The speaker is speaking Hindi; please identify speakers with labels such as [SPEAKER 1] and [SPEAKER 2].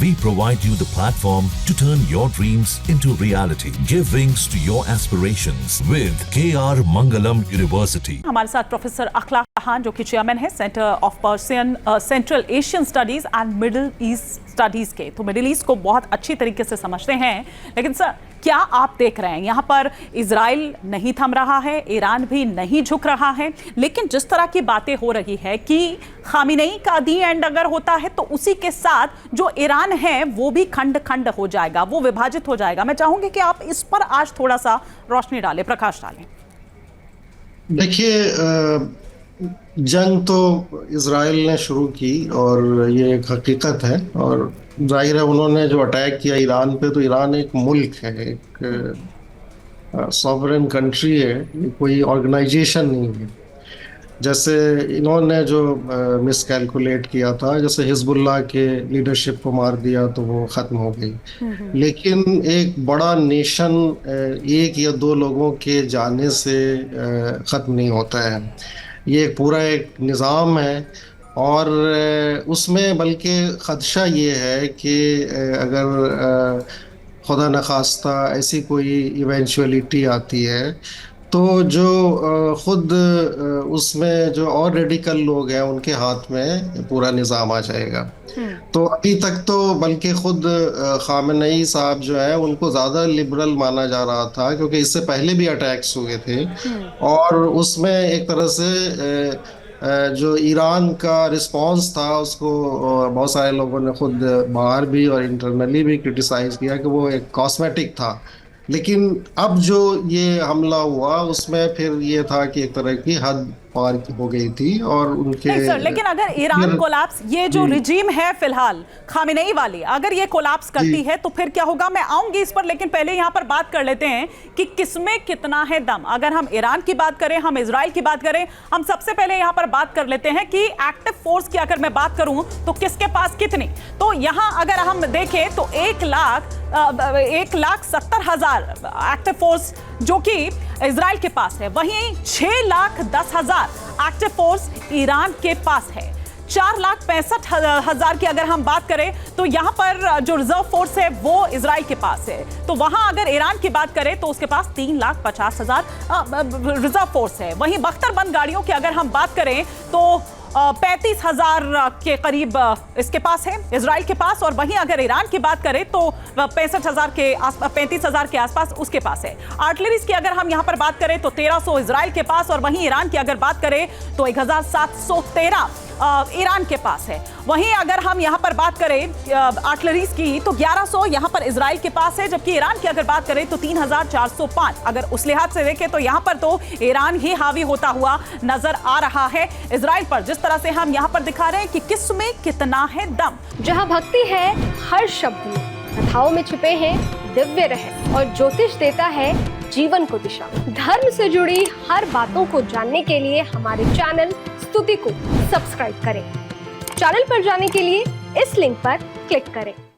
[SPEAKER 1] We provide you the platform to turn your dreams into reality. Give wings to your aspirations with KR Mangalam University.
[SPEAKER 2] हमारे साथ प्रोफेसर अखलाक खान जो कि चेयरमैन है centre of Persian central Asian studies and middle east studies के, तो मिडिल ईस्ट को बहुत अच्छी तरीके से समझते हैं। लेकिन सर, क्या आप देख रहे हैं यहाँ पर इजराइल नहीं थम रहा है, ईरान भी नहीं झुक रहा है, लेकिन जिस तरह की बातें हो रही है कि खामिनेई का दी एंड अगर होता है तो उसी के साथ जो ईरान है वो भी खंड खंड हो जाएगा, वो विभाजित हो जाएगा। मैं चाहूंगी कि आप इस पर आज थोड़ा सा रोशनी डालें, प्रकाश डालें।
[SPEAKER 3] देखिए, जंग तो इजराइल ने शुरू की और ये एक हकीकत है, और जाहिर है उन्होंने जो अटैक किया ईरान पे, तो ईरान एक मुल्क है, एक सॉवरेन कंट्री है, ये कोई ऑर्गेनाइजेशन नहीं है। जैसे इन्होंने जो मिसकैलकुलेट किया था, जैसे हिजबुल्लाह के लीडरशिप को मार दिया तो वो ख़त्म हो गई, लेकिन एक बड़ा नेशन एक या दो लोगों के जाने से ख़त्म नहीं होता है। ये पूरा एक निज़ाम है, और उसमें बल्कि ख़दशा ये है कि अगर खुदा न खास्ता ऐसी कोई इवेंचुअलिटी आती है तो जो खुद उसमें जो और रेडिकल लोग हैं उनके हाथ में पूरा निज़ाम आ जाएगा। तो अभी तक तो बल्कि खुद खामेनेई साहब जो है उनको ज़्यादा लिबरल माना जा रहा था, क्योंकि इससे पहले भी अटैक्स हुए थे, और उसमें एक तरह से जो ईरान का रिस्पांस था उसको बहुत सारे लोगों ने खुद बाहर भी और इंटरनली भी क्रिटिसाइज़ किया कि वो एक कॉस्मेटिक था। लेकिन अब जो ये हमला हुआ उसमें फिर ये था कि एक तरह की हद पार हो गई थी, और उनके
[SPEAKER 2] नहीं सर, लेकिन अगर ईरान कोलैप्स, ये जो रिजीम है फिलहाल खामिनेई वाली, अगर ये कोलैप्स करती है तो फिर क्या होगा? मैं आऊंगी इस पर, लेकिन पहले यहाँ पर बात कर लेते हैं कि किसमें कितना है दम। अगर हम ईरान की बात करें, हम इजराइल की बात करें, हम सबसे पहले यहाँ पर बात कर लेते हैं कि एक्टिव फोर्स की अगर मैं बात करूं तो किसके पास कितनी। तो यहाँ अगर हम देखें तो 1,70,000 एक्टिव फोर्स जो कि इजराइल के पास है, वहीं 6,10,000 एक्टिव फोर्स ईरान के पास है। 4,65,000 की अगर हम बात करें तो यहां पर जो रिजर्व फोर्स है वो इजराइल के पास है। तो वहां अगर ईरान की बात करें तो उसके पास 3,50,000 रिजर्व फोर्स है। वहीं बख्तरबंद गाड़ियों की अगर हम बात करें तो 35,000 के करीब इसके पास है, इजराइल के पास। और वहीं अगर ईरान की बात करें तो 35,000 के आसपास उसके पास है। आर्टिलरीज की अगर हम यहां पर बात करें तो 1,300 इजराइल के पास, और वहीं ईरान की अगर बात करें तो 1,713 ईरान के पास है। वहीं अगर हम यहां पर बात करें आर्टिलरीज की तो 1,100 यहां पर इजराइल के पास है, जबकि ईरान की अगर बात करें तो 3,405। अगर उस लिहाज से देखें तो यहां पर तो ईरान ही हावी होता हुआ नजर आ रहा है इजराइल पर, जिस तरह से हम यहां पर दिखा रहे हैं कि किसमें कितना है दम।
[SPEAKER 4] जहां भक्ति है हर शब्द में, कथाओं में छिपे हैं दिव्य रहस्य, और ज्योतिष देता है जीवन को दिशा। धर्म से जुड़ी हर बातों को जानने के लिए हमारे चैनल स्तुति को सब्सक्राइब करें। चैनल पर जाने के लिए इस लिंक पर क्लिक करें।